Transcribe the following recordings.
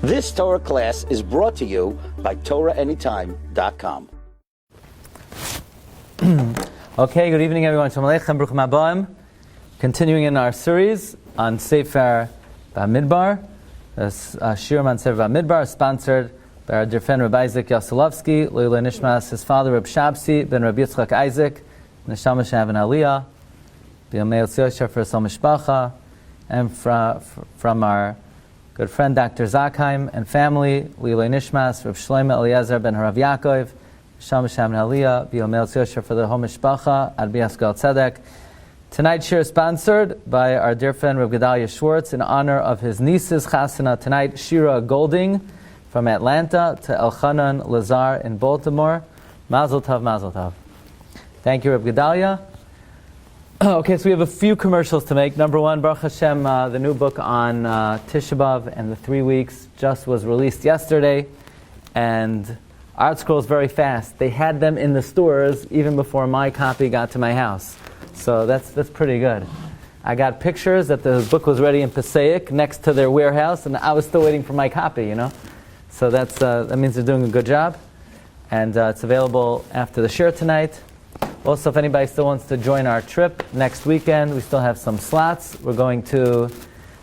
This Torah class is brought to you by TorahAnytime.com. Okay, good evening everyone. Shalom Aleichem, Bruchim Habayim. Continuing in our series on Sefer Bamidbar. This Shiur on Sefer Bamidbar, sponsored by our dear friend Rabbi Isaac Yasilovsky, Leilei Nishmas, his father Reb Shabsi, ben Rabbi Yitzchak Isaac, Neshama Shavan Aliyah, B'yomei Yosef for Sol Mishpacha, and from our good friend Dr. Zakheim and family, Leilei Nishmas, Reb Shlomo Eliezer ben Harav Yaakov, Neshama Shavan Aliyah, B'yomei Yosef for the Hom Mishpacha, Ad Bias Gal Tzedek. Tonight's shir is sponsored by our dear friend Reb Gedalia Schwartz in honor of his niece's chasana tonight, Shira Golding, from Atlanta to Elchanan Lazar in Baltimore. Mazel tov, mazel tov. Thank you, Reb Gedalia. Okay, so we have a few commercials to make. Number one, Baruch Hashem, the new book on Tisha B'Av and the 3 weeks just was released yesterday, and Art Scroll's very fast. They had them in the stores even before my copy got to my house. So that's pretty good. I got pictures that the book was ready in Passaic next to their warehouse, and I was still waiting for my copy, you know. So that means they're doing a good job. And it's available after the shir tonight. Also, if anybody still wants to join our trip next weekend, we still have some slots. We're going to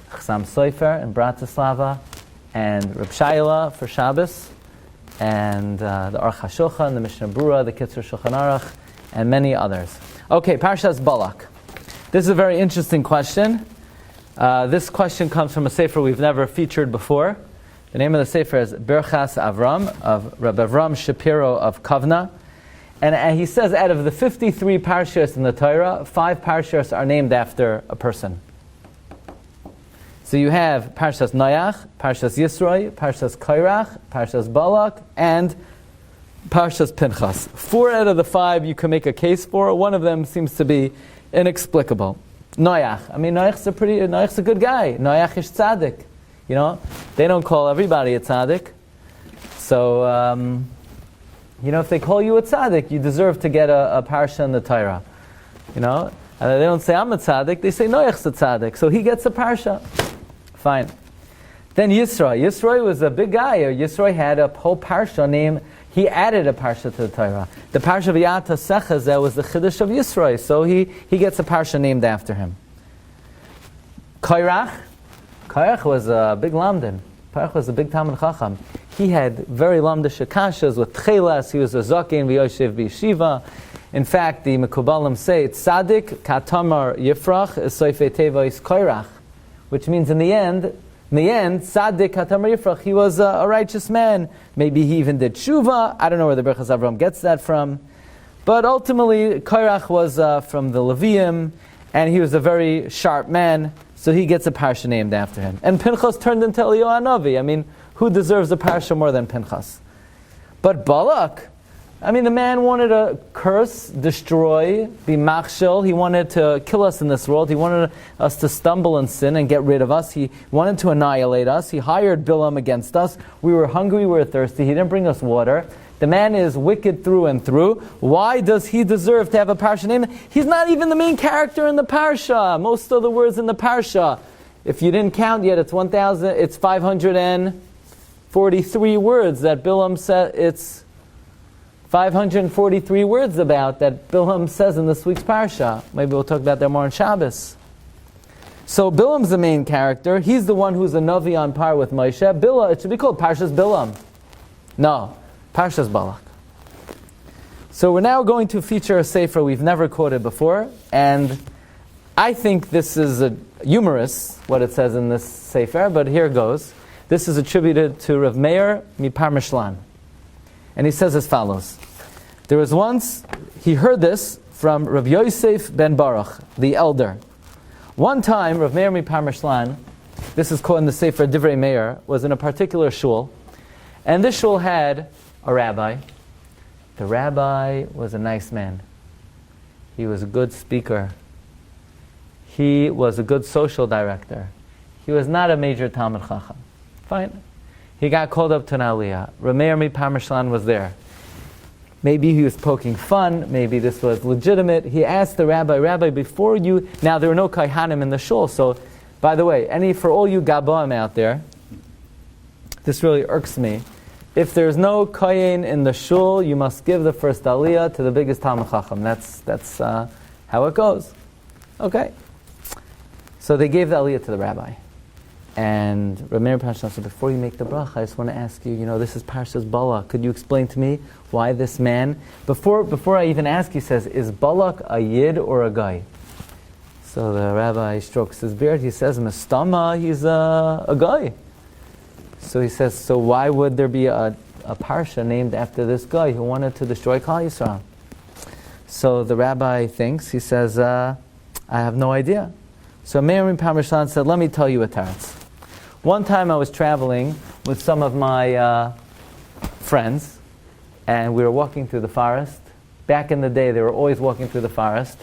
Chassam Sofer in Bratislava, and Reb Shaila for Shabbos, and the Aruch HaShulchan, the Mishnah Berurah, the Kitzur Shulchan Aruch, and many others. Okay, Parshas Balak. This is a very interesting question. This question comes from a sefer we've never featured before. The name of the sefer is Birchas Avram, of Rabbi Avram Shapiro of Kovna. And he says out of the 53 Parshas in the Torah, 5 Parshas are named after a person. So you have Parshas Noach, Parshas Yisroi, Parshas Korach, Parshas Balak, and Parshas Pinchas. 4 out of the 5 you can make a case for. One of them seems to be inexplicable. Noach. I mean, Noach's a good guy. Noach is tzaddik. You know, they don't call everybody a tzaddik. So, if they call you a tzaddik, you deserve to get a parsha in the Torah. You know, and they don't say I'm a tzaddik. They say Noach's a tzaddik, so he gets a parsha. Fine. Then Yisroi. Yisroi was a big guy. Yisroi had a whole parsha named. He added a parsha to the Torah. The parsha V'yata Sechazeh was the Chiddush of Yisroi, so he gets a parsha named after him. Korach was a big lamdan. Korach was a big Talmid Chacham. He had very lamdish akashas with tchelas. He was a zaken v'yoshev b'yeshiva. In fact, the Mekubalim say tzaddik katamar yifrach is soifei teva is Korach, which means in the end, tzaddik katamar yifrach, he was a righteous man. Maybe he even did tshuva. I don't know where the Birchas Avram gets that from. But ultimately, Korach was from the Levium, and he was a very sharp man. So he gets a parsha named after him. And Pinchas turned into Eliyahu Hanavi. I mean, who deserves a parsha more than Pinchas? But Balak, I mean, the man wanted to curse, destroy, be machshel. He wanted to kill us in this world. He wanted us to stumble and sin and get rid of us. He wanted to annihilate us. He hired Bilam against us. We were hungry, we were thirsty. He didn't bring us water. The man is wicked through and through. Why does he deserve to have a parsha name? He's not even the main character in the parsha. Most of the words in the parsha, if you didn't count yet, it's 543 words that Bilam said. It's 543 words about that Bilam says in this week's parsha. Maybe we'll talk about that more on Shabbos. So Bilam's the main character. He's the one who's a Navi on par with Moshe. It should be called Parshas Bilam. No. Parshas Balak. So we're now going to feature a sefer we've never quoted before, and I think this is humorous, what it says in this sefer, but here goes. This is attributed to Rav Meir Miparmishlan. And he says as follows. There was once, he heard this from Rav Yosef ben Baruch, the elder. One time, Rav Meir Miparmishlan, this is called in the sefer Divrei Meir, was in a particular shul, and this shul had a rabbi. The rabbi was a nice man. He was a good speaker. He was a good social director. He was not a major Talmid Chacham. Fine. He got called up to an aliyah. Rav Meir Miparmishlan was there. Maybe he was poking fun. Maybe this was legitimate. He asked the rabbi, before you... Now, there were no kaihanim in the shul, so, by the way, for all you gabaim out there, this really irks me. If there's no kohen in the shul, you must give the first aliyah to the biggest Talmid Chacham. That's how it goes. Okay. So they gave the aliyah to the rabbi. And Rabbi Parsha said, before you make the bracha, I just want to ask you, this is Parshas Balak. Could you explain to me why this man, before I even ask, he says, is Balak a yid or a guy? So the rabbi strokes his beard. He says, Mastama, he's a guy. So he says, so why would there be a Parsha named after this guy who wanted to destroy Klal Yisrael? So the rabbi thinks, he says, I have no idea. So Meir Parmesan said, let me tell you a teretz. One time I was traveling with some of my friends, and we were walking through the forest. Back in the day, they were always walking through the forest.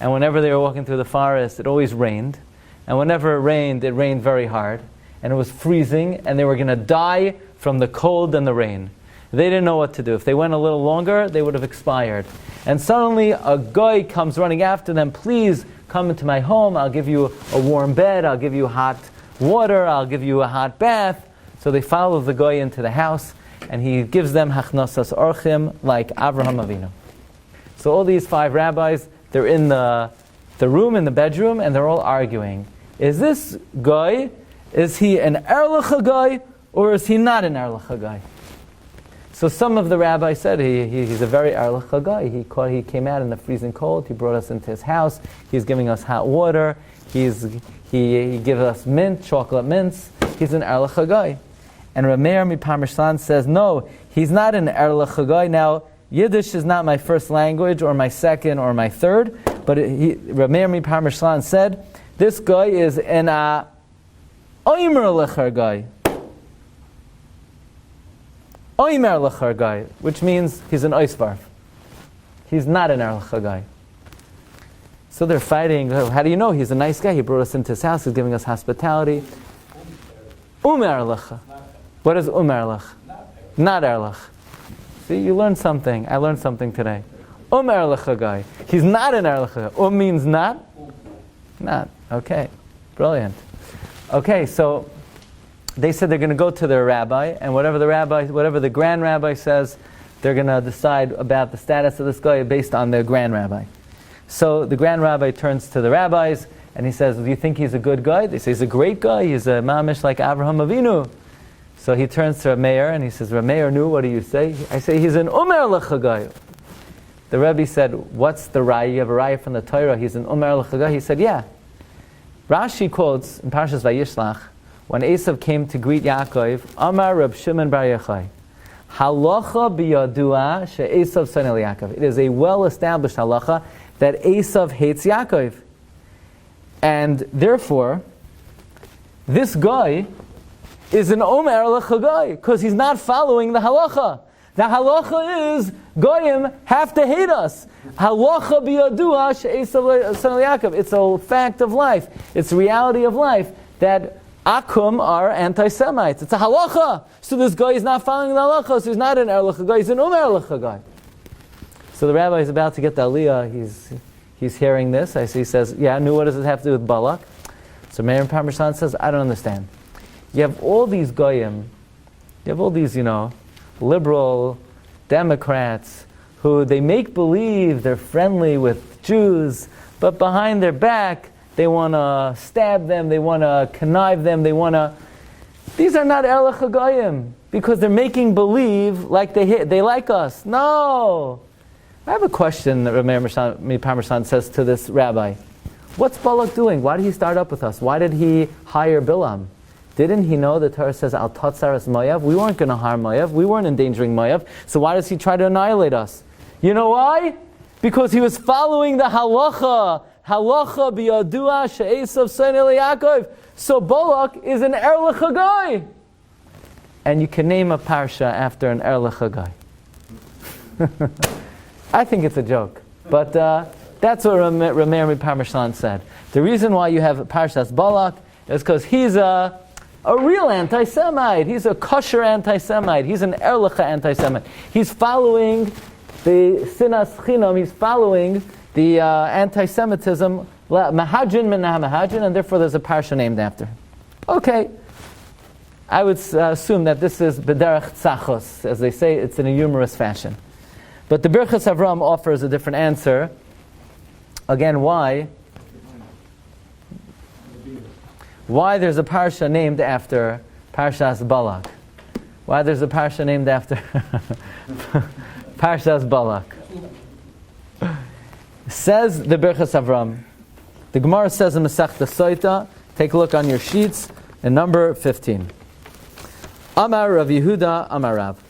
And whenever they were walking through the forest, it always rained. And whenever it rained very hard. And it was freezing, and they were going to die from the cold and the rain. They didn't know what to do. If they went a little longer, they would have expired. And suddenly, a guy comes running after them. Please come into my home. I'll give you a warm bed. I'll give you hot water. I'll give you a hot bath. So they follow the guy into the house, and he gives them hachnasas orchim like Avraham Avinu. So all these 5 rabbis, they're in the room, in the bedroom, and they're all arguing. Is this guy, is he an Erlich guy, or is he not an Erlich guy? So some of the rabbis said he's a very Erlich guy. He came out in the freezing cold. He brought us into his house. He's giving us hot water. He gives us chocolate mints. He's an Erlich guy. And Rameir Miparmershan says, no, he's not an Erlich guy. Now, Yiddish is not my first language, or my second, or my third. But Rameir Miparmershan said, this guy is an Oimer Lecher guy. Oimer Lecher guy, which means he's an Oisvarf. He's not an Erlich guy. So they're fighting. How do you know? He's a nice guy. He brought us into his house. He's giving us hospitality. Erlich. What is Erlich? Not Erlich. See, you learned something. I learned something today. Erlich guy. He's not an Erlich guy. Means not? Not. Okay. Brilliant. Okay, so they said they're going to go to their rabbi, and whatever the grand rabbi says, they're going to decide about the status of this guy based on the grand rabbi. So the grand rabbi turns to the rabbis, and he says, do you think he's a good guy? They say, he's a great guy. He's a mamish like Avraham Avinu. So he turns to Rameir, and he says, Rameir, nu, what do you say? I say, he's an Lecha guy. The Rebbe said, what's the raya? You have a raya from the Torah. He's an Lecha guy. He said, yeah. Rashi quotes in Parshas Vayishlach, when Esav came to greet Yaakov, Amar Reb Shimon Bar Yochai, halacha biyadua she'esav sonel Yaakov. It is a well-established halacha that Esav hates Yaakov. And therefore, this guy is an Omer Lecha guy, because he's not following the halacha. The halacha is, goyim have to hate us. Halacha biyadua she'esav sonel Yaakov. It's a fact of life. It's a reality of life that Akum are anti-Semites. It's a halacha. So this guy is not following the halacha, so he's not an Erlich guy, he's an Erlich guy. So the rabbi is about to get the aliyah, he's hearing this. He says, yeah, what does it have to do with Balak? So Meir Parmesan says, I don't understand. You have all these goyim, you have all these, liberal Democrats who they make believe they're friendly with Jews, but behind their back, they want to stab them, they want to connive them, These are not Erlich HaGoyim, because they're making believe like they like us. No! I have a question that Rabbi Parmesan says to this rabbi. What's Balak doing? Why did he start up with us? Why did he hire Bilam? Didn't he know the Torah says, Al Totzaras Moav? We weren't going to harm Moav. We weren't endangering Moav. So why does he try to annihilate us? You know why? Because he was following the halacha. Halacha biyadua she'esav sonel Yaakov. So Balak is an Erlich guy. And you can name a Parsha after an Erlich guy. I think it's a joke. But that's what Rameir Parmesan said. The reason why you have Parshas Balak is because he's a real anti-Semite. He's a kosher anti-Semite. He's an Erlich anti-Semite. He's following the Sinas Chinam. He's following the anti-Semitism, Mahajin min Mahajin, and therefore there's a Parsha named after him. Okay. I would assume that this is b'derech tzachos. As they say, it's in a humorous fashion. But the Birchas Avram offers a different answer. Again, why? Why there's a Parsha named after Parshas Balak? Why there's a Parsha named after Parshas Balak? Says the Birchas Avram. The Gemara says in Masechta Soita, take a look on your sheets, in number 15. Amar Rav Yehuda, Amar Rav.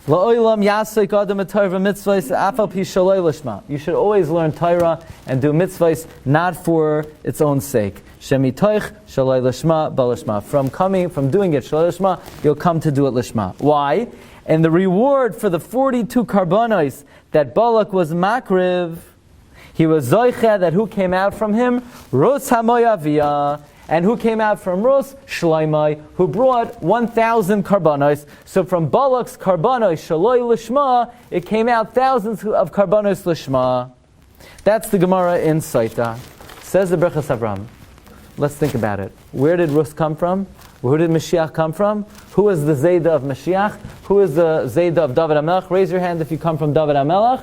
La'olam yasik adam etorah mitzvahs afal pi shaloi lishma. You should always learn Torah and do mitzvahs not for its own sake. Shemitoich shaloi lishma balishma. From doing it shaloi lishma, you'll come to do it lishma. Why? And the reward for the 42 karbanos that Balak was makriv, he was zoicha, that who came out from him? Ros hamoyaviyah. And who came out from Rus? Shloimai, who brought 1,000 karbanos. So from Balak's karbanos, shaloi lishma, it came out thousands of karbanos lishma. That's the Gemara in Saita. Says the Birchas Avram. Let's think about it. Where did Rus come from? Where did Mashiach come from? Who is the Zayda of Mashiach? Who is the Zayda of David HaMelech? Raise your hand if you come from David HaMelech.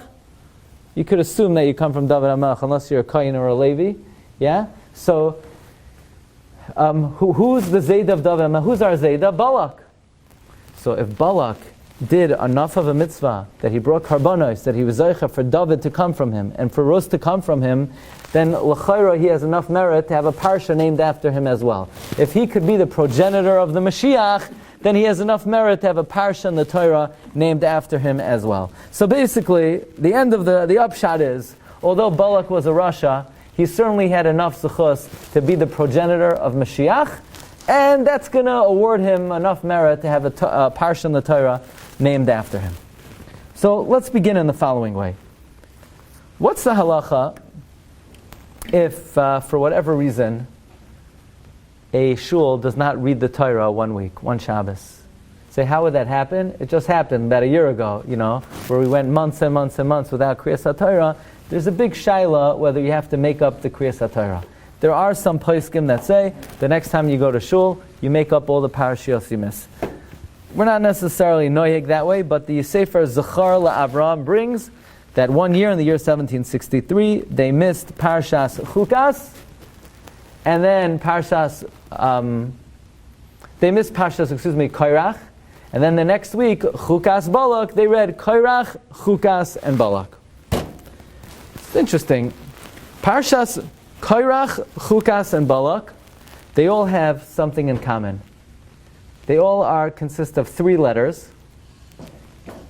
You could assume that you come from David HaMelech, unless you're a Kohen or a Levi. Yeah? So, who's the Zayda of David HaMelech? Who's our Zayda? Balak. So if Balak did enough of a mitzvah, that he brought karbanos, that he was Zaycha for David to come from him, and for Rus to come from him, then l'chayra he has enough merit to have a Parsha named after him as well. If he could be the progenitor of the Mashiach, then he has enough merit to have a Parsha in the Torah named after him as well. So basically, the end of the upshot is, although Balak was a Rasha, he certainly had enough zechus to be the progenitor of Mashiach, and that's going to award him enough merit to have a Parsha in the Torah named after him. So let's begin in the following way. What's the halacha if, for whatever reason, a shul does not read the Torah one week, one Shabbos? Say, how would that happen? It just happened about a year ago, where we went months and months and months without Kriyas HaTorah. There's a big shaila whether you have to make up the Kriyas HaTorah. There are some poskim that say the next time you go to shul, you make up all the parashios you miss. We're not necessarily noyeg that way, but the Sefer Zachar LaAvraham brings that one year, in the year 1763, they missed Parshas Chukas, and then they missed Parshas, Koirach, and then the next week, Chukas Balak, they read Koirach, Chukas, and Balak. It's interesting. Parshas Koirach, Chukas, and Balak, they all have something in common. They all consist of 3 letters,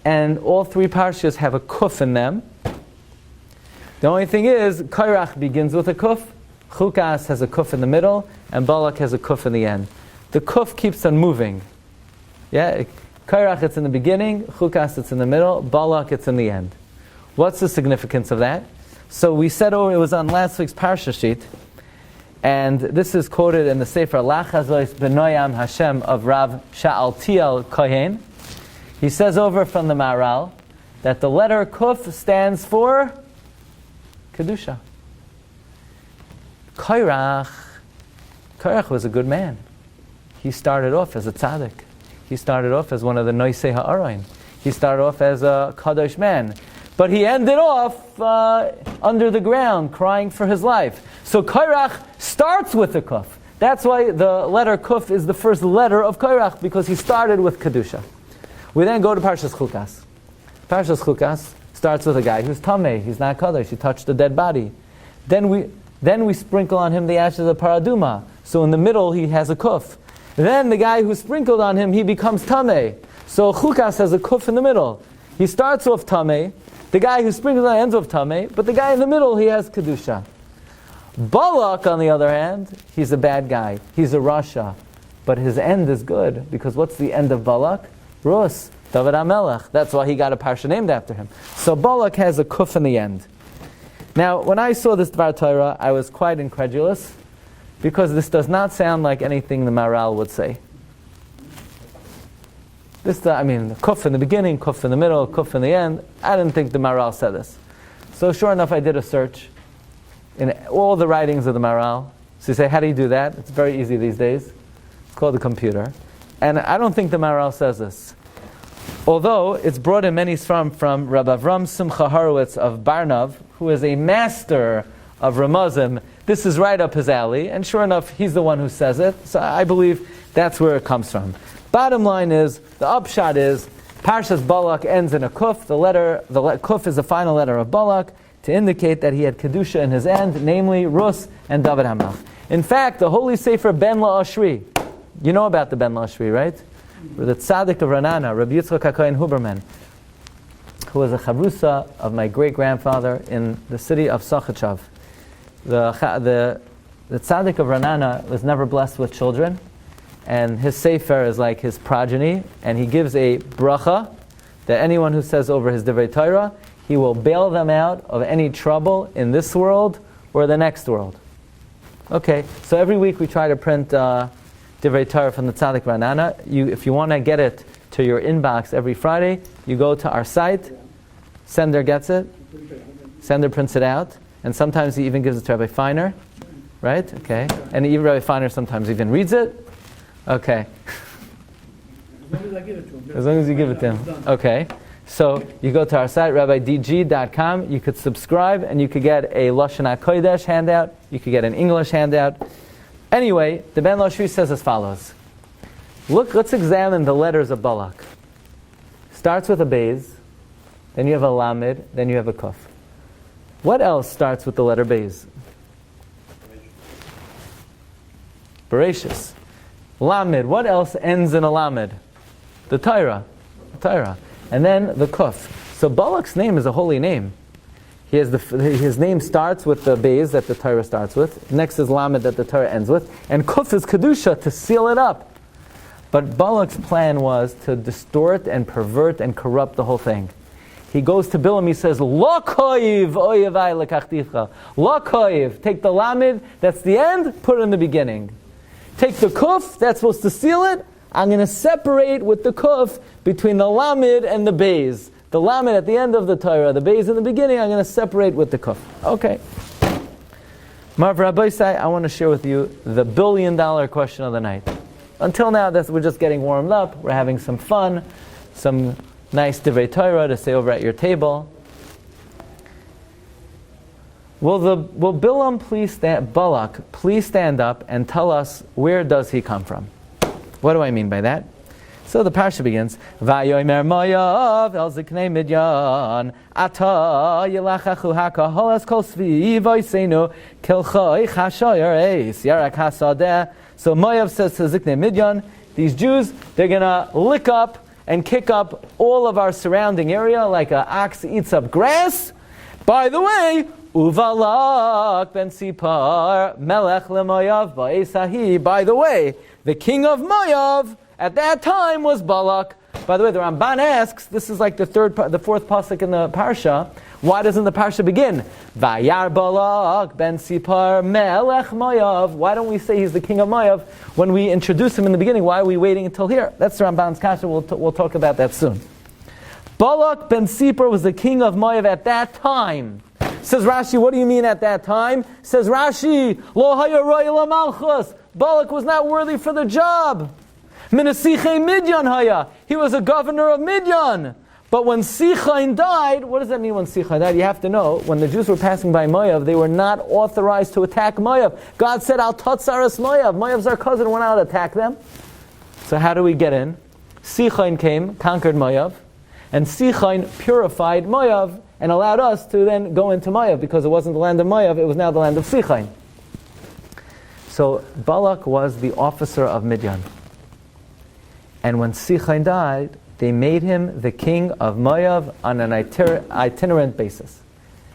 and all 3 parshas have a kuf in them. The only thing is, Koirach begins with a kuf, Chukas has a kuf in the middle, and Balak has a kuf in the end. The kuf keeps on moving. Yeah, Koirach it's in the beginning, Chukas it's in the middle, Balak it's in the end. What's the significance of that? So we said, it was on last week's Parsha sheet, and this is quoted in the Sefer Lachazois Benoyam Hashem of Rav Sha'altiel Kohen. He says over from the Maharal that the letter Kuf stands for Kedusha. Koirach was a good man. He started off as a tzaddik. He started off as one of the Noisei Ha'arayin. He started off as a Kadosh man. But he ended off under the ground, crying for his life. So Koirach starts with a Kuf. That's why the letter Kuf is the first letter of Koirach, because he started with Kedusha. We then go to Parshas Chukas. Parshas Chukas starts with a guy who's Tameh. He's not Kadosh. He touched a dead body. Then we sprinkle on him the ashes of Paraduma. So in the middle he has a Kuf. Then the guy who sprinkled on him, he becomes Tameh. So Chukas has a Kuf in the middle. He starts off Tameh. The guy who sprinkles on ends off Tameh, but the guy in the middle, he has Kedusha. Balak, on the other hand, he's a bad guy. He's a Rasha. But his end is good, because what's the end of Balak? Rus, David HaMelech. That's why he got a Parsha named after him. So Balak has a kuf in the end. Now, when I saw this Dvar Torah, I was quite incredulous, because this does not sound like anything the Maharal would say. Kuf in the beginning, kuf in the middle, kuf in the end. I didn't think the Maharal said this. So sure enough, I did a search in all the writings of the Maharal. So you say, how do you do that? It's very easy these days. It's called the computer. And I don't think the Maharal says this. Although it's brought in many from Rabbi Avram Simcha Horowitz of Barnov, who is a master of Ramazim. This is right up his alley, and sure enough, he's the one who says it. So I believe that's where it comes from. Bottom line is, the upshot is, Parshas Balak ends in a kuf. The kuf is the final letter of Balak to indicate that he had kedusha in his end, namely Rus and David HaMelech. In fact, the Holy Sefer Ben La'ashri, you know about the Ben La'ashri, right? The tzaddik of Ranana, Rabbi Yitzchak HaKohen Huberman, who was a chavrusa of my great-grandfather in the city of Sachachav. The tzaddik of Ranana was never blessed with children, and his sefer is like his progeny, and he gives a bracha that anyone who says over his divrei Torah, he will bail them out of any trouble in this world or the next world. Okay, so every week we try to print divrei Torah from the tzaddik Ranana. If you want to get it to your inbox every Friday, you go to our site. Sender gets it. Sender prints it out. And sometimes he even gives it to Rabbi Feiner. Right? Okay. And even Rabbi Feiner sometimes even reads it. Okay. As long as I give it to him. As long as you give it to him. Okay. So you go to our site, rabbidg.com. You could subscribe and you could get a Lashon HaKodesh handout. You could get an English handout. Anyway, the Ben Lashri says as follows. Let's examine the letters of Balak. Starts with a Beis, then you have a Lamed, then you have a Kuf. What else starts with the letter Beis? Bereshis. Lamed. What else ends in a Lamed? The Torah. And then the Kuf. So Balak's name is a holy name. His name starts with the Beis that the Torah starts with. Next is Lamed that the Torah ends with. And Kuf is Kedusha to seal it up. But Balak's plan was to distort and pervert and corrupt the whole thing. He goes to Bilam, he says, Lo koiv oyevai lekachticha. Lo koiv. Take the Lamed, that's the end, put it in the beginning. Take the Kuf, that's supposed to seal it. I'm going to separate with the Kuf between the Lamed and the Beis. The Lamed at the end of the Torah, the Beis in the beginning, I'm going to separate with the Kuf. Okay. Marv Rabbi say, I want to share with you the $1 billion question of the night. Until now, we're just getting warmed up. We're having some fun, some nice divrei Torah to say over at your table. Will Bilam Balak please stand up and tell us where does he come from? What do I mean by that? So the Parsha begins, Vayomer Moav el ziknei Midyan Ata yilachachu hakaholas kol sviv oisenu kilchoi chashoyer eis yarak hasadeh. So Moav says to ziknei Midyan, these Jews, they're going to lick up and kick up all of our surrounding area like an ox eats up grass. By the way, Uvalak ben Sipar melech leMoav ba'esahi. By the way, the king of Moav at that time was Balak. By the way, the Ramban asks, this is like the fourth pasuk in the Parsha, why doesn't the Parsha begin? Vayar Balak ben Sipar melech Moav. Why don't we say he's the king of Moav when we introduce him in the beginning? Why are we waiting until here? That's the Ramban's kasha. We'll talk about that soon. Balak ben Sipar was the king of Moav at that time. Says Rashi, what do you mean at that time? Says Rashi, Lo haya roya lamalchus. Balak was not worthy for the job. Minasichei Midyan haya. He was a governor of Midyan. But when Sichain died, what does that mean when Sichain died? You have to know, when the Jews were passing by Moav, they were not authorized to attack Moav. God said, Al Tatzaras Moav. Moav's our cousin, we're not to attack them. So how do we get in? Sichain came, conquered Moav, and Sichain purified Moav and allowed us to then go into Moav, because it wasn't the land of Moav, it was now the land of Sichain. So Balak was the officer of Midyan. And when Sichain died, they made him the king of Moav on an itinerant basis.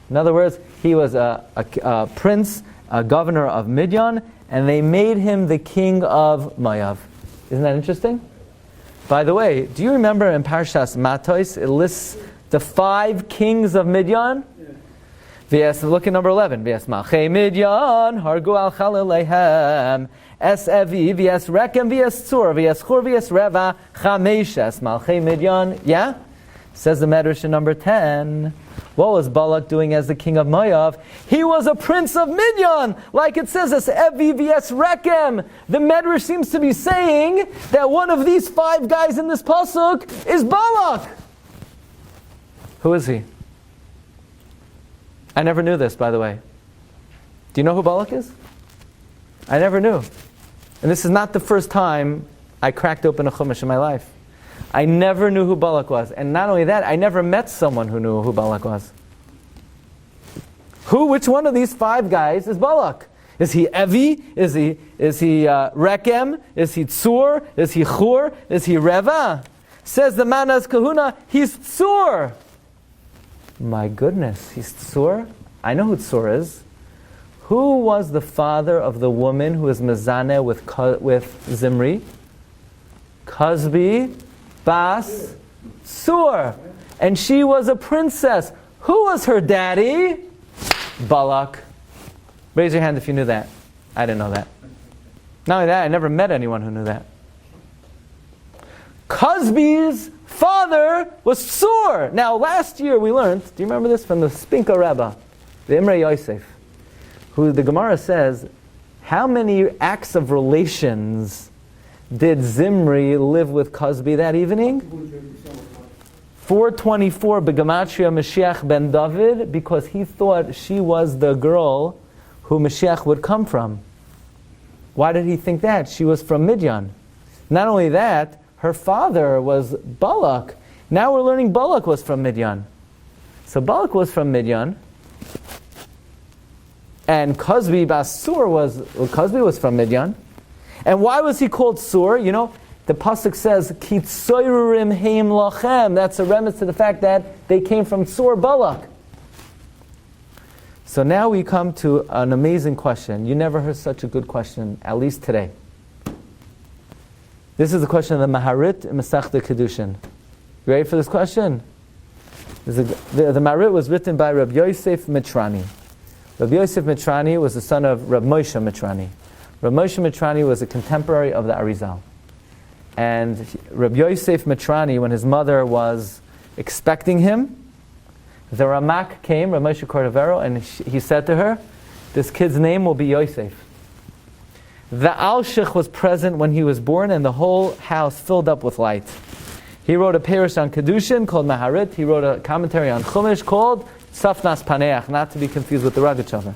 In other words, he was a prince, a governor of Midyan, and they made him the king of Moav. Isn't that interesting? By the way, do you remember in Parshas Matos, it lists the 5 kings of Midyan? Look at number 11. V'yas Malchei Midyan, Hargu al Chalileihem, Es Evi, v'yas Rekem, v'yas Tzur, v'yas Chur, v'yas Reva, Chameshes, Malchei Midyan. Yeah? Says the Medrash in number 10, what was Balak doing as the king of Moav? He was a prince of Midian, like it says, as Evi vs. Rechem. The Medrash seems to be saying that one of these 5 guys in this pasuk is Balak. Who is he? I never knew this, by the way. Do you know who Balak is? I never knew. And this is not the first time I cracked open a Chumash in my life. I never knew who Balak was. And not only that, I never met someone who knew who Balak was. Which one of these 5 guys is Balak? Is he Evi? Is he Rechem? Is he Tzur? Is he Chur? Is he Reva? Says the Manas Kahuna, he's Tzur. My goodness, he's Tzur? I know who Tzur is. Who was the father of the woman who was Mezaneh with Zimri? Cosbi Bas Tzur. And she was a princess. Who was her daddy? Balak. Raise your hand if you knew that. I didn't know that. Not only that, I never met anyone who knew that. Cosbi's father was Tzur. Now, last year we learned, do you remember this from the Spinka Rebbe, the Imre Yosef, who the Gemara says, how many acts of relations did Zimri live with Cosbi that evening? 424 Begematria Mashiach ben David, because he thought she was the girl who Mashiach would come from. Why did he think that? She was from Midian. Not only that, her father was Balak. Now we're learning Balak was from Midian. So Balak was from Midian, and Cosbi Basur was from Midian. And why was he called Sur? You know, the pasuk says, "Ki tsoirurim heim lachem." That's a reference to the fact that they came from Sur Balak. So now we come to an amazing question. You never heard such a good question, at least today. This is the question of the Maharit in Masechta Kedushin. You ready for this question? The Maharit was written by Rabbi Yosef Mitrani. Rabbi Yosef Mitrani was the son of Rabbi Moshe Mitrani. Rabbi Moshe Mitrani was a contemporary of the Arizal. And Rabbi Yosef Mitrani, when his mother was expecting him, the Ramak came, Rabbi Moshe Cordovero, and he said to her, this kid's name will be Yosef. The Alshich was present when he was born, and the whole house filled up with light. He wrote a Parsha on Kedushin called Maharit. He wrote a commentary on Chumash called Safnas Paneach, not to be confused with the Rogatchover.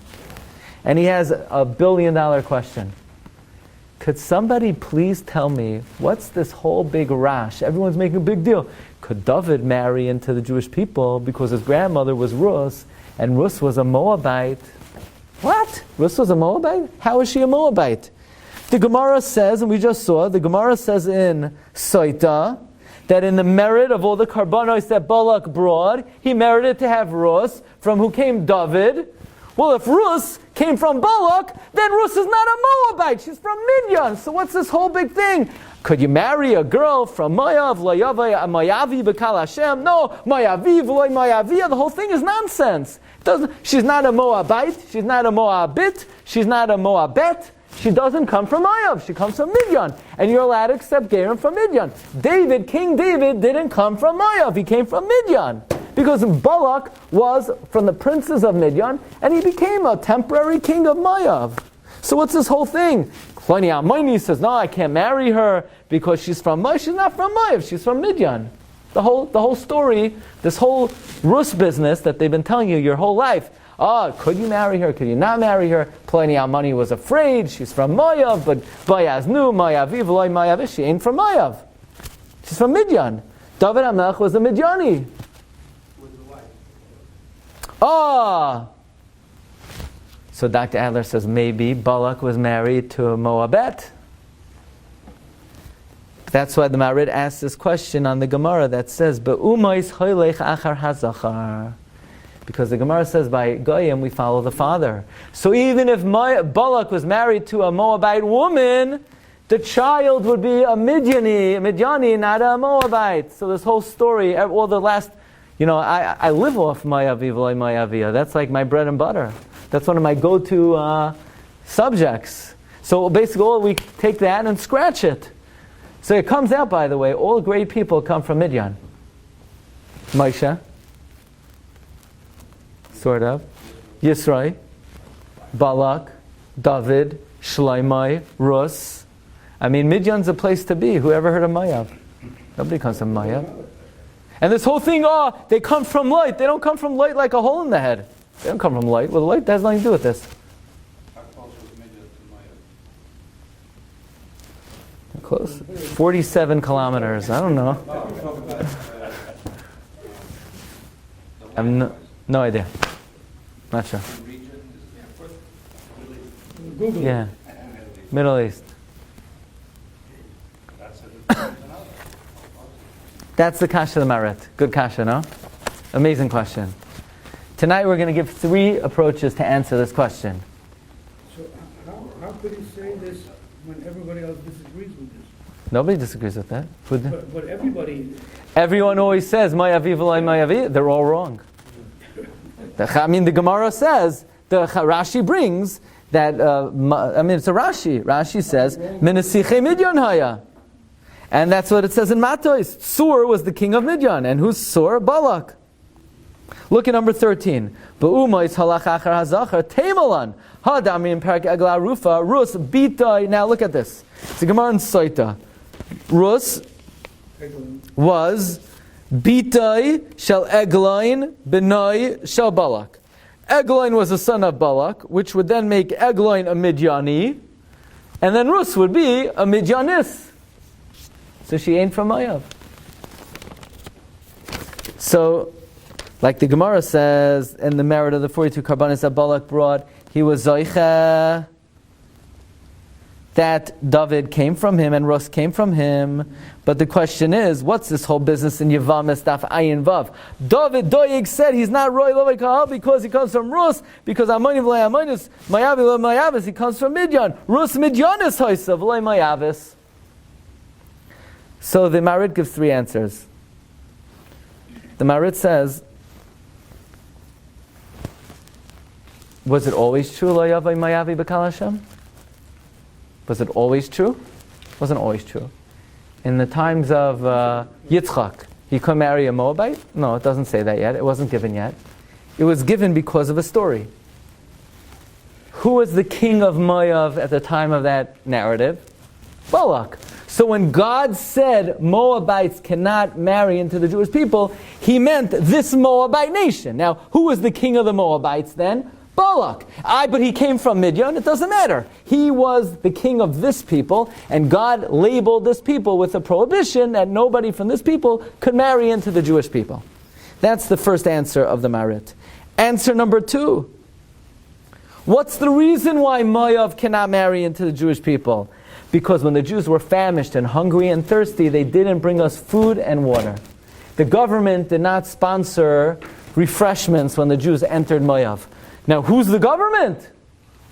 And he has $1 billion question. Could somebody please tell me, what's this whole big rash? Everyone's making a big deal. Could David marry into the Jewish people because his grandmother was Rus, and Rus was a Moabite? What? Rus was a Moabite? How is she a Moabite? The Gemara says, and we just saw, the Gemara says in Soita, that in the merit of all the karbanos that Balak brought, he merited to have Rus, from who came David. Well, if Rus came from Balak, then Rus is not a Moabite. She's from Midian. So what's this whole big thing? Could you marry a girl from Moav, Moavi B'Kal Hashem? No, Moavi V'loy Moavia. The whole thing is nonsense. She's not a Moabite. She's not a Moabit. She's not a Moabet. She doesn't come from Moav. She comes from Midian. And you're allowed to accept Gerim from Midian. King David, didn't come from Moav. He came from Midian. Because Balak was from the princes of Midian, and he became a temporary king of Moav. So what's this whole thing? Pliny Almoini says, no, I can't marry her because she's from Moav. She's not from Moav, she's from Midian. The whole story, this whole Rus business that they've been telling you your whole life. Could you marry her? Could you not marry her? Pliny Almoini was afraid. She's from Moav, but Boaz knew Moavi v'loy Moavi. She ain't from Moav. She's from Midian. David HaMelech was a Midiani. So Dr. Adler says maybe Balak was married to a Moabet. That's why the Marid asks this question on the Gemara that says, "Be'umais hoylech achar hazachar," because the Gemara says by Goyim we follow the father. So even if Balak was married to a Moabite woman, the child would be a Midiani, not a Moabite. So this whole story, all the last. I live off Moavi v'loy Moavia. That's like my bread and butter. That's one of my go-to subjects. So basically, we take that and scratch it. So it comes out, by the way, all great people come from Midian. Moshe, sort of. Yisrael, Balak, David, Shlomo, Rus. I mean, Midyan's a place to be. Whoever heard of Moav? Nobody comes from Moav. And this whole thing, they come from light. They don't come from light like a hole in the head. They don't come from light. Well, the light has nothing to do with this. How close was Midian to Moav? Close. 47 kilometers. I don't know. I have no idea. Not sure. Google. Yeah. Middle East. That's the kasha of the Marit. Good kasha, no? Amazing question. Tonight we're going to give 3 approaches to answer this question. So how could he say this when everybody else disagrees with this? Nobody disagrees with that. But everybody... Everyone always says, Mayavi v'lai Mayavi. They're all wrong. The Gemara says, the Rashi brings that, it's a Rashi. Rashi says, Menasiche Midyan Haya. And that's what it says in Matos. Sur was the king of Midyan. And who's Sur? Balak. Look at number 13. Ba'umais halach achar hazachar teimalan. Hadami in parak egla rufa. Rus bitai. Now look at this. It's a Gemara in Saita. Rus was bitai shel Eglain benai shel Balak. Eglain was the son of Balak, which would then make Eglain a Midyani. And then Rus would be a Midyanis. So she ain't from Moav. So, like the Gemara says, in the merit of the 42 karbanis that Balak brought, he was Zoicha, that David came from him and Rus came from him. But the question is, what's this whole business in Yevamis Daf Ayin Vav? David Doyeg said he's not Roy Lovei Kahal because he comes from Rus, because Amonim V'lei Amonis, Mayavi V'lei Mayavis, he comes from Midyan. Rus Midyanis Hoisa V'lei Mayavis. So the Marit gives 3 answers. The Marit says, was it always true, Lo Yavai Mayavi B'Kal Hashem? Was it always true? It wasn't always true. In the times of Yitzchak, he could marry a Moabite? No, it doesn't say that yet. It wasn't given yet. It was given because of a story. Who was the king of Moav at the time of that narrative? Balak. So when God said Moabites cannot marry into the Jewish people, he meant this Moabite nation. Now, who was the king of the Moabites then? Balak. But he came from Midyan, it doesn't matter. He was the king of this people, and God labeled this people with a prohibition that nobody from this people could marry into the Jewish people. That's the first answer of the Marit. Answer number 2. What's the reason why Moav cannot marry into the Jewish people? Because when the Jews were famished and hungry and thirsty, they didn't bring us food and water. The government did not sponsor refreshments when the Jews entered Moav. Now, who's the government?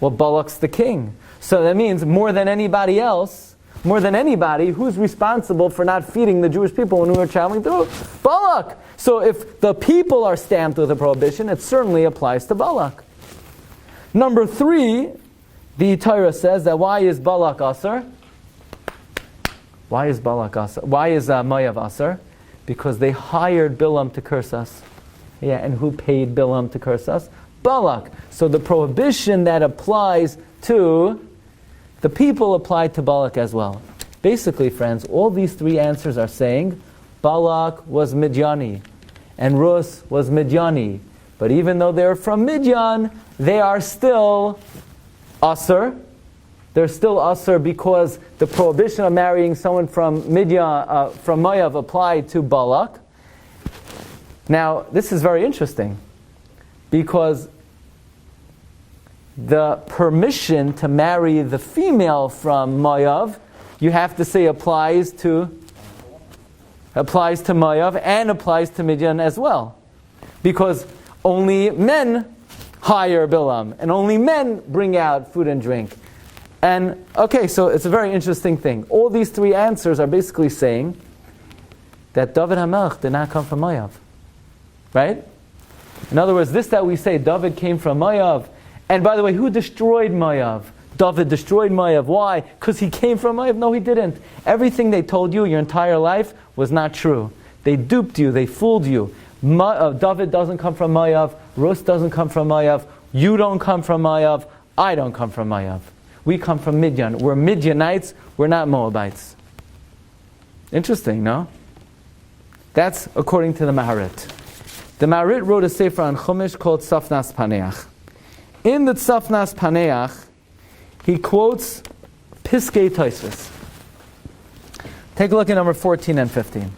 Well, Balak's the king. So that means more than anybody else, who's responsible for not feeding the Jewish people when we were traveling through? Balak. So if the people are stamped with a prohibition, it certainly applies to Balak. Number 3, the Torah says that why is Balak Asar? Why is Moav Asar? Because they hired Bilam to curse us. Yeah, and who paid Bilam to curse us? Balak. So the prohibition that applies to the people applied to Balak as well. Basically, friends, all these 3 answers are saying Balak was Midyani and Rus was Midyani. But even though they're from Midyan, they are still Asr. They're still Asr because the prohibition of marrying someone from Midyan, from Moav applied to Balak. Now, this is very interesting because the permission to marry the female from Moav, you have to say applies to Moav and applies to Midyan as well. Because only men hire Bilam, and only men bring out food and drink. And, okay, so it's a very interesting thing. All these 3 answers are basically saying that David HaMelech did not come from Moav. Right? In other words, this that we say, David came from Moav. And by the way, who destroyed Moav? David destroyed Moav. Why? Because he came from Moav? No, he didn't. Everything they told you your entire life was not true. They duped you, they fooled you. David doesn't come from Moav, Rus doesn't come from Moav, you don't come from Moav, I don't come from Moav. We come from Midian. We're Midianites, we're not Moabites. Interesting, no? That's according to the Maharit. The Maharit wrote a sefer on Chumash called Tzafnas Paneach. In the Tzafnas Paneach, he quotes Piskei Tosfos. Take a look at number 14 and 15. This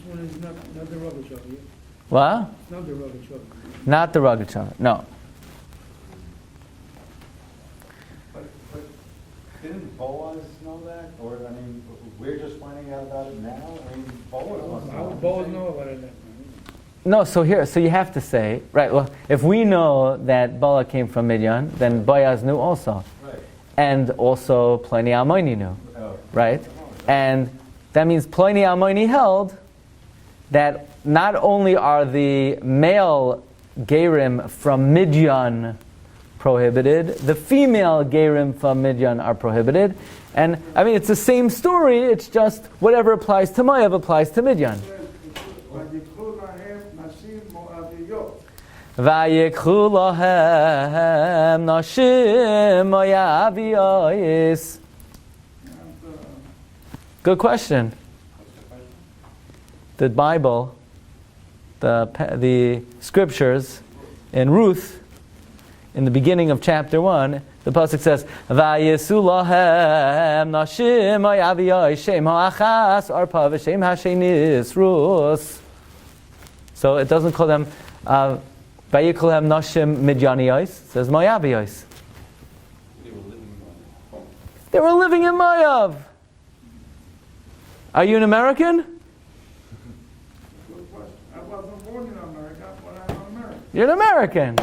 one is not the rubbish of it. What? It's not the rubbish of it. Not the Rogatchover, no. But didn't Boaz know that? Or, I mean, we're just finding out about it now? I mean, Boaz must know. How would Boaz know about it? No, so you have to say, right, well, if we know that Balak came from Midian, then Boaz knew also. Right. And also Pliny Almoini knew, right? And that means Pliny Almoini held that not only are the male Gerim from Midian prohibited, the female Gerim from Midian are prohibited. And, I mean, it's the same story, it's just whatever applies to Moav applies to Midian. Vayikhu lahem nashim moaviyos. Good question. The Bible, the scriptures, in Ruth, in the beginning of chapter 1, the pasuk says, "Vayesu lahem nashim moaviyos shem ha'achas arpa v'shem ha'shenis Rus." So it doesn't call them. Vayikulhem Nashim Midyaniyos, says Moabiyos. They were living in Moab. Are you an American? I wasn't born in America, but I'm American. You're an American.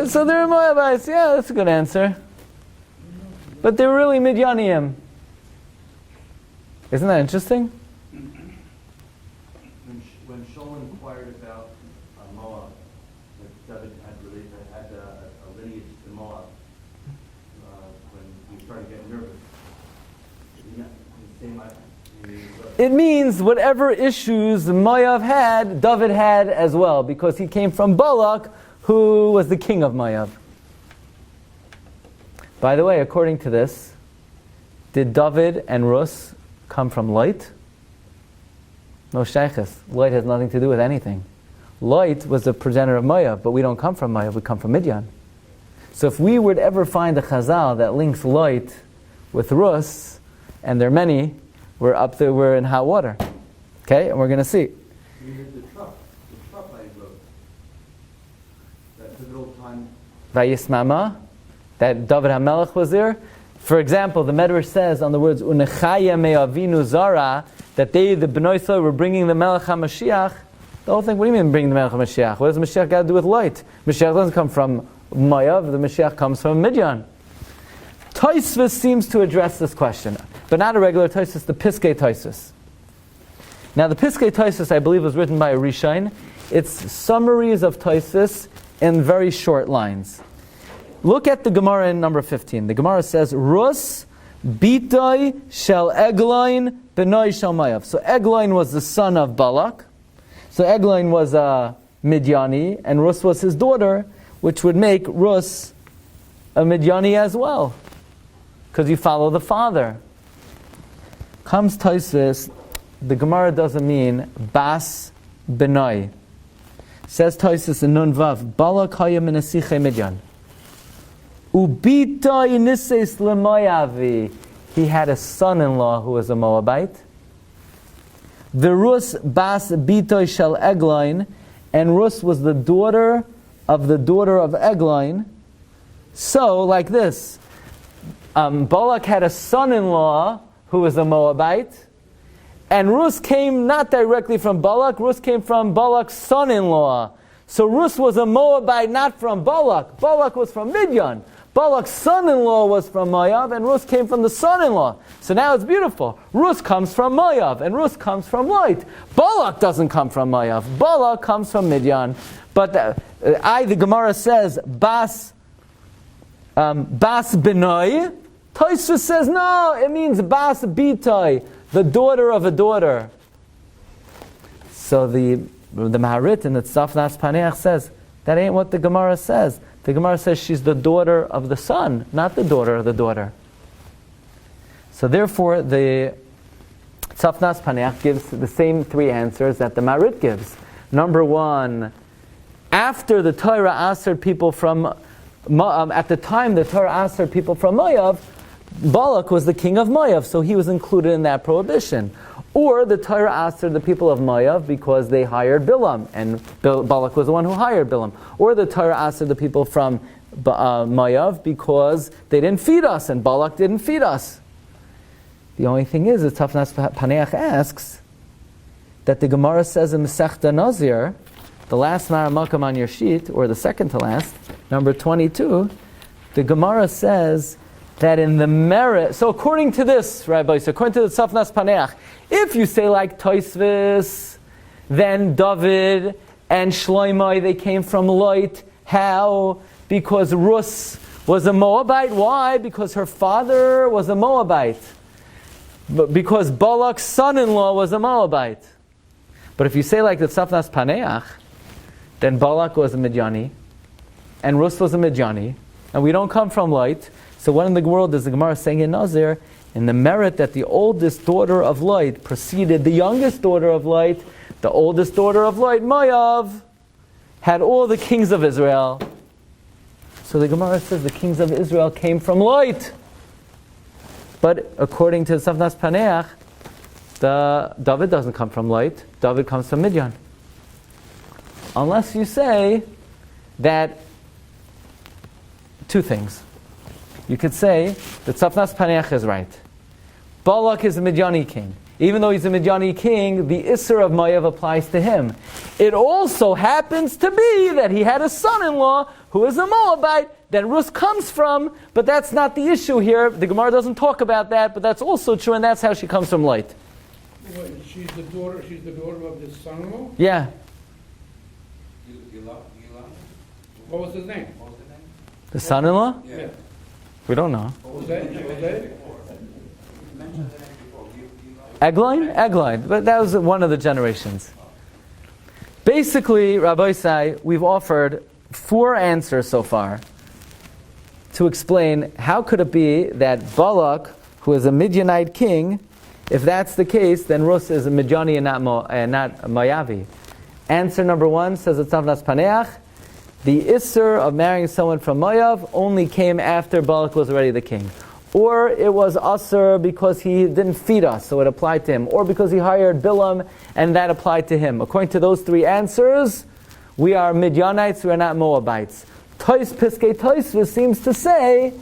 So they're Moabites. Yeah, that's a good answer. But they're really Midyaniyim. Isn't that interesting? When Shaul inquired about Moab, that David had a lineage to Moab, when he started getting nervous, it means whatever issues Moab had, David had as well, because he came from Balak, who was the king of Moab. By the way, according to this, did David and Rus come from light? No shaykhs. Light has nothing to do with anything. Light was the progenitor of Moab, but we don't come from Moab, we come from Midian. So if we would ever find a chazal that links light with Rus, and there are many, we're up there, we're in hot water. Okay, and we're going to see. The truck I wrote, that pivotal time. Vayismama, that David HaMelech was there. For example, the Medrash says on the words Unechaya me'avinu zara, that they, the Bnei Yisrael, were bringing the Melech HaMashiach. The whole thing, what do you mean bringing the Melech HaMashiach? What does the Mashiach got to do with light? Mashiach doesn't come from Moav, the Mashiach comes from Midian. Tosfos seems to address this question, but not a regular Tosfos, the Piskei Tosfos. Now the Piskei Tosfos, I believe, was written by a Rishoin. It's summaries of Tosfos in very short lines. Look at the Gemara in number 15. The Gemara says, Rus bitoi shel Eglain benoi shel Moav. So Eglain was the son of Balak. So Eglain was a Midiani, and Rus was his daughter, which would make Rus a Midiani as well, because you follow the father. Comes Tosfos, the Gemara doesn't mean Bas benoi. Says Tosfos in Nun Vav, Balak haya min asichei Midian. Ubitoi nises lemoavi. He had a son-in-law who was a Moabite. The Rus bas bitoi shel Eglain, and Rus was the daughter of Eglain. So, like this, Balak had a son-in-law who was a Moabite, and Rus came not directly from Balak, Rus came from Balak's son-in-law. So Rus was a Moabite not from Balak. Balak was from Midian. Balak's son-in-law was from Moab, and Rus came from the son-in-law. So now it's beautiful. Rus comes from Moab, and Rus comes from light. Balak doesn't come from Moab. Balak comes from Midian. But the Gemara says, Bas Bas Benoi. Tosfos says no, it means Bas Bitoi, the daughter of a daughter. So the Maharit in the Tzafnas Paneach says, that ain't what the Gemara says. The Gemara says she's the daughter of the son, not the daughter of the daughter. So therefore, the Tzafnas Paneach gives the same three answers that the Maharit gives. Number one, after the Torah answered people from, at the time the Torah answered people from Moav, Balak was the king of Moav, so he was included in that prohibition. Or the Torah answered the people of Moav because they hired Bilam, and Balak was the one who hired Bilam. Or the Torah answered the people from Moav because they didn't feed us, and Balak didn't feed us. The only thing is, the Tzafnas Paneach asks that the Gemara says in Masechta Nazir, the last Maramakam on your sheet, or the second to last, number 22, the Gemara says that in the merit, so according to this, Rabbi, so according to the Tzafnas Paneach, if you say like Tosfos, then David and Shloimeh, they came from Lot. How? Because Rus was a Moabite. Why? Because her father was a Moabite. But because Balak's son-in-law was a Moabite. But if you say like the Tzafnas Paneach, then Balak was a Midyani, and Rus was a Midyani, and we don't come from Lot. So what in the world is the Gemara saying in Nazir? In the merit that the oldest daughter of Lot preceded the youngest daughter of Lot, the oldest daughter of Lot, Moav, had all the kings of Israel. So the Gemara says the kings of Israel came from Lot. But according to the Tzafnas Paneach, David doesn't come from Lot. David comes from Midian. Unless you say that two things. You could say that Tzafnas Paneach is right. Balak is a Midyani king. Even though he's a Midyani king, the Isser of Moav applies to him. It also happens to be that he had a son-in-law who is a Moabite that Rus comes from, but that's not the issue here. The Gemara doesn't talk about that, but that's also true, and that's how she comes from Lot. Wait, she's the daughter of the son-in-law? Yeah. What was his name? The son-in-law? Yeah. We don't know. What was that? Egline, but that was one of the generations. Basically, Rabbi Sai, we've offered 4 answers so far to explain how could it be that Balak, who is a Midianite king, if that's the case, then Rus is a Midiani and not a Moavi. Answer number 1 says it's Tzafnas Paneach. The Isser of marrying someone from Moav only came after Balak was already the king. Or it was Asr because he didn't feed us, so it applied to him. Or because he hired Bilam, and that applied to him. According to those 3 answers, we are Midianites, we are not Moabites. Piskei Tosfos seems to say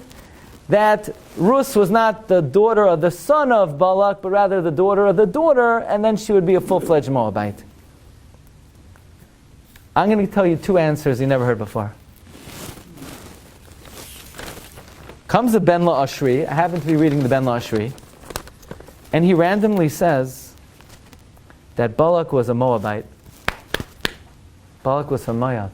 that Rus was not the daughter of the son of Balak, but rather the daughter of the daughter, and then she would be a full-fledged Moabite. I'm going to tell you 2 answers you never heard before. Comes the Ben La'ashri, I happen to be reading the Ben La'ashri, and he randomly says that Balak was a Moabite. Balak was from Moab.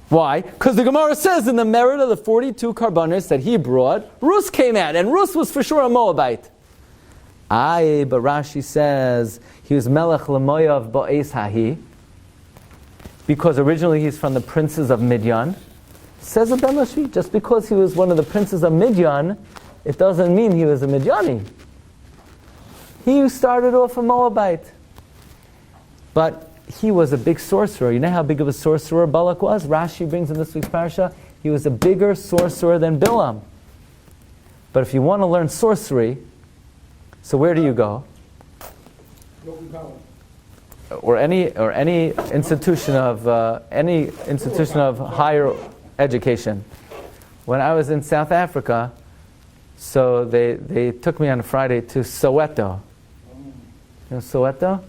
Why? Because the Gemara says in the merit of the 42 karbanis that he brought, Rus came out, and Rus was for sure a Moabite. Aye, but Rashi says he was Melech L'Moav Ba'es Hahi, because originally he's from the princes of Midian. Says the Ben Lashvi, just because he was one of the princes of Midian, it doesn't mean he was a Midiani. He started off a Moabite. But he was a big sorcerer. You know how big of a sorcerer Balak was? Rashi brings in this week's Parsha, he was a bigger sorcerer than Bilam. But if you want to learn sorcery, so where do you go? Or any institution of higher education. When I was in South Africa, so they took me on a Friday to Soweto. You know Soweto?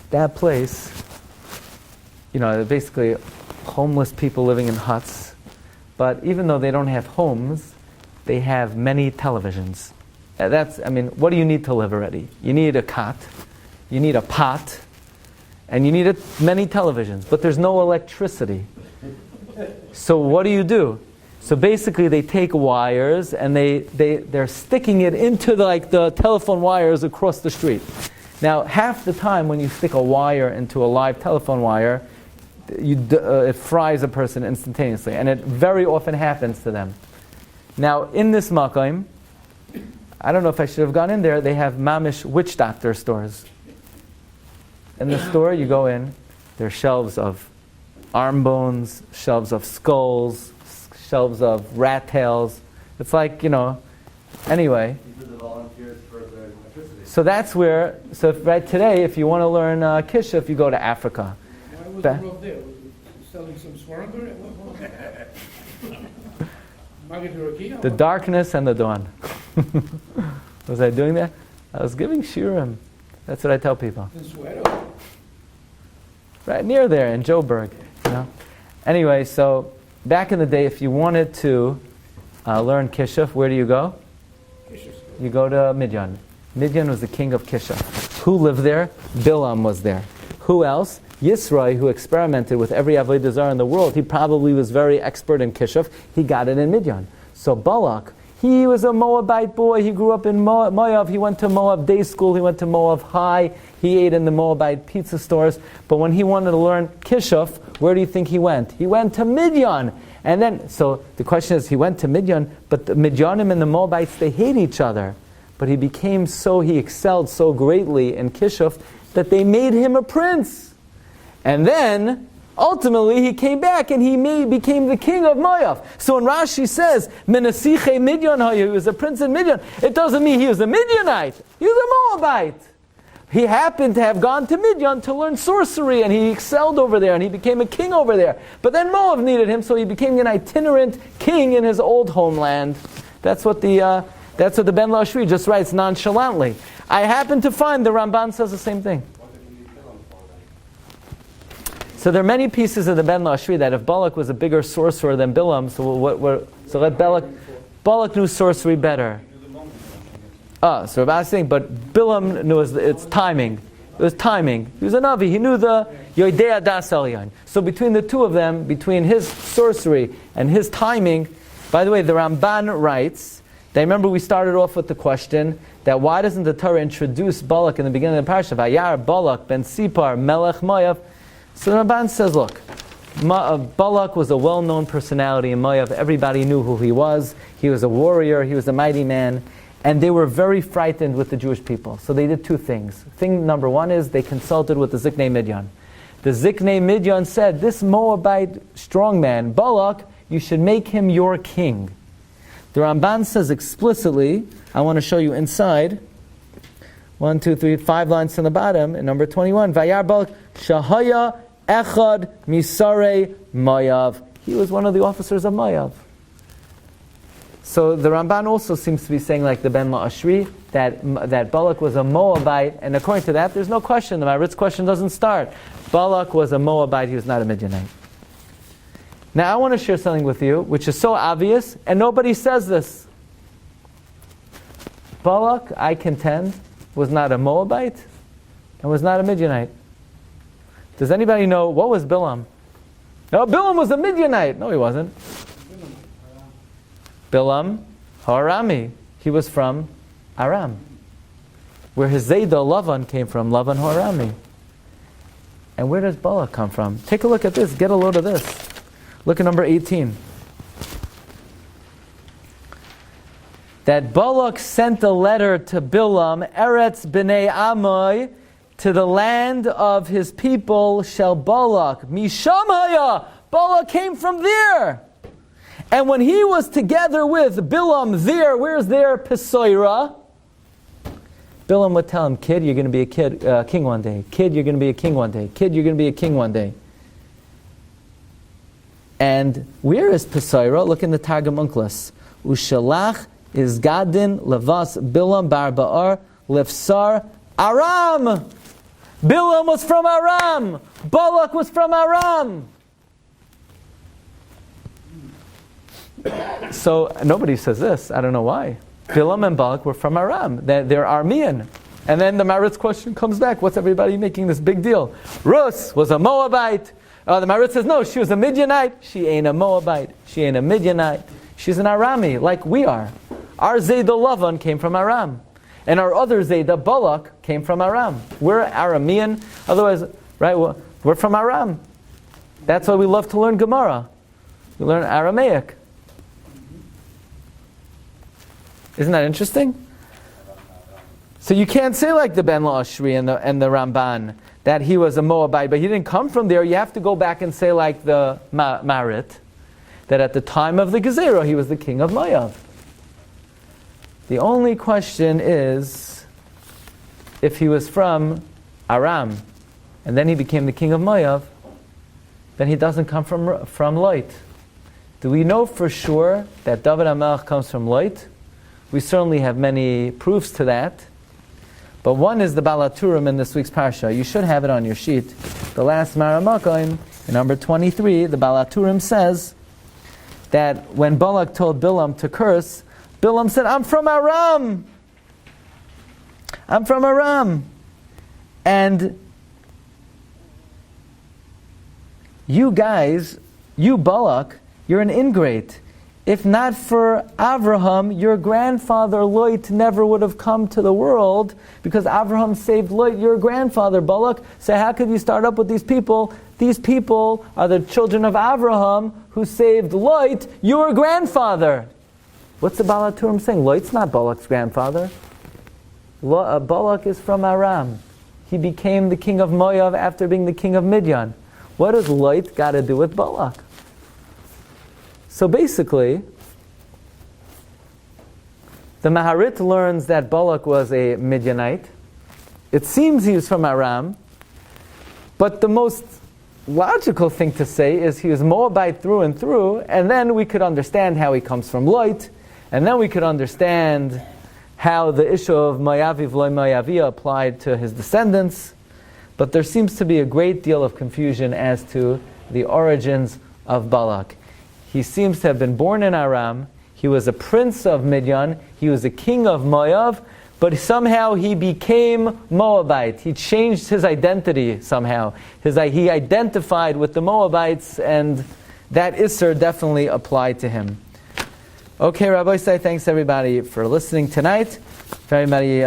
That place, basically homeless people living in huts. But even though they don't have homes, they have many televisions. What do you need to live already? You need a cot, you need a pot, and you need many televisions. But there's no electricity. So what do? So basically they take wires and they're sticking it into the telephone wires across the street. Now, half the time when you stick a wire into a live telephone wire, it fries a person instantaneously, and it very often happens to them. Now, in this makom, I don't know if I should have gone in there, they have mamish witch doctor stores. In the store, you go in, there are shelves of arm bones, shelves of skulls, shelves of rat tails. It's like, anyway. These are the volunteers for the electricity. So that's where, right today, if you want to learn Kishuf, you go to Africa. Why was the roof there? Was it selling some swarmber? The darkness and the dawn. Was I doing that? I was giving shiurim. That's what I tell people. Right near there in Joburg. Anyway, so back in the day, if you wanted to learn Kishuf, where do you go? You go to Midian. Midian was the king of Kishuf. Who lived there? Bilam was there. Who else? Yisroi, who experimented with every avodah zarah in the world. He probably was very expert in Kishuf. He got it in Midian. So Balak, he was a Moabite boy. He grew up in Moab. He went to Moab day school. He went to Moab High. He ate in the Moabite pizza stores. But when he wanted to learn Kishuf, where do you think he went? He went to Midian. And then, so the question is, he went to Midian, but the Midianim and the Moabites, they hate each other. But he excelled so greatly in Kishuf that they made him a prince. And then, ultimately, he came back and he became the king of Moab. So when Rashi says, Menasiche Midian, he was a prince in Midian, it doesn't mean he was a Midianite. He was a Moabite. He happened to have gone to Midian to learn sorcery, and he excelled over there, and he became a king over there. But then Moab needed him, so he became an itinerant king in his old homeland. That's what the Ben Lashri just writes nonchalantly. I happen to find the Ramban says the same thing. So there are many pieces of the Ben Lashri that if Balak was a bigger sorcerer than Bilam, so let Balak knew sorcery better. So Rabbi is saying, but Bilam knew it's timing. It was timing. He was a Navi. He knew the Yoidea Das Elyon. So between the two of them, between his sorcery and his timing, by the way, the Ramban writes, remember we started off with the question that why doesn't the Torah introduce Balak in the beginning of the Parsha? Vayar Balak ben Sipar melech Moav. So the Ramban says, look, Balak was a well-known personality in Moab. Everybody knew who he was. He was a warrior. He was a mighty man. And they were very frightened with the Jewish people. So they did two things. Thing number one is they consulted with the Ziknei Midian. The Ziknei Midian said, this Moabite strongman, Balak, you should make him your king. The Ramban says explicitly, I want to show you inside, 1, 2, 3, 5 lines from the bottom, in number 21, Vayar Balak Shahaya Echad Misarei Moav. He was one of the officers of Moab. So the Ramban also seems to be saying, like the Ben La'ashri, that Balak was a Moabite, and according to that, there's no question. The Marit's question doesn't start. Balak was a Moabite, he was not a Midianite. Now I want to share something with you, which is so obvious, and nobody says this. Balak, I contend, was not a Moabite, and was not a Midianite. Does anybody know, what was Bilam? No, Bilam was a Midianite. No, he wasn't. Bilam Harami. He was from Aram, where his Zayda Lavan came from, Lavan Harami. And where does Balak come from? Take a look at this. Get a load of this. Look at number 18. That Balak sent a letter to Bilam, Eretz B'nai Amoy, to the land of his people, Shel Balak. Misham Haya. Balak came from there. And when he was together with Bilam there, where's there? Pesoira. Bilam would tell him, kid, you're going to be a king one day. Kid, you're going to be a king one day. Kid, you're going to be a king one day. And where is Pesoira? Look in the Targum Unclus. Ushalach is Gadin Levas Bilam Bar Ba'ar Lefsar Aram. Bilam was from Aram. Balak was from Aram. So nobody says this. I don't know why. Bilam and Balak were from Aram. They're Aramean. And then the Marit's question comes back. What's everybody making this big deal? Rus was a Moabite. The Maharit says, no, she was a Midianite. She ain't a Moabite. She ain't a Midianite. She's an Arami, like we are. Our Zayda Lavan came from Aram. And our other Zayda, Balak, came from Aram. We're Aramean. Otherwise, right, we're from Aram. That's why we love to learn Gemara. We learn Aramaic. Isn't that interesting? So you can't say like the Ben La'ashri and the Ramban that he was a Moabite, but he didn't come from there. You have to go back and say like the Marit, that at the time of the Gezerah he was the king of Moab. The only question is if he was from Aram and then he became the king of Moab, then he doesn't come from Lot. Do we know for sure that David HaMelech comes from Lot? We certainly have many proofs to that. But one is the Balaturim in this week's Parsha. You should have it on your sheet. The last Maramakim, in number 23, the Balaturim says that when Balak told Bilam to curse, Bilam said, I'm from Aram. I'm from Aram. And you guys, you Balak, you're an ingrate. If not for Avraham, your grandfather Lot never would have come to the world because Avraham saved Lot, your grandfather Balak. So how could you start up with these people? These people are the children of Avraham who saved Lot, your grandfather. What's the Balaturim saying? Lot's not Balak's grandfather. Balak is from Aram. He became the king of Moab after being the king of Midian. What does Lot got to do with Balak? So basically, the Maharit learns that Balak was a Midianite. It seems he was from Aram, but the most logical thing to say is he was Moabite through and through, and then we could understand how he comes from Lot, and then we could understand how the issue of Mayaviv Lo Mayavia applied to his descendants. But there seems to be a great deal of confusion as to the origins of Balak. He seems to have been born in Aram. He was a prince of Midian. He was a king of Moab. But somehow he became Moabite. He changed his identity somehow. He identified with the Moabites, and that Isser definitely applied to him. Okay, Rabbi Say, thanks everybody for listening tonight. If everybody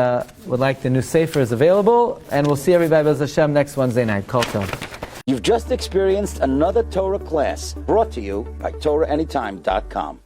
would like the new Sefer is available, and we'll see everybody B'ez Hashem next Wednesday night. Kol Tov. You've just experienced another Torah class brought to you by TorahAnytime.com.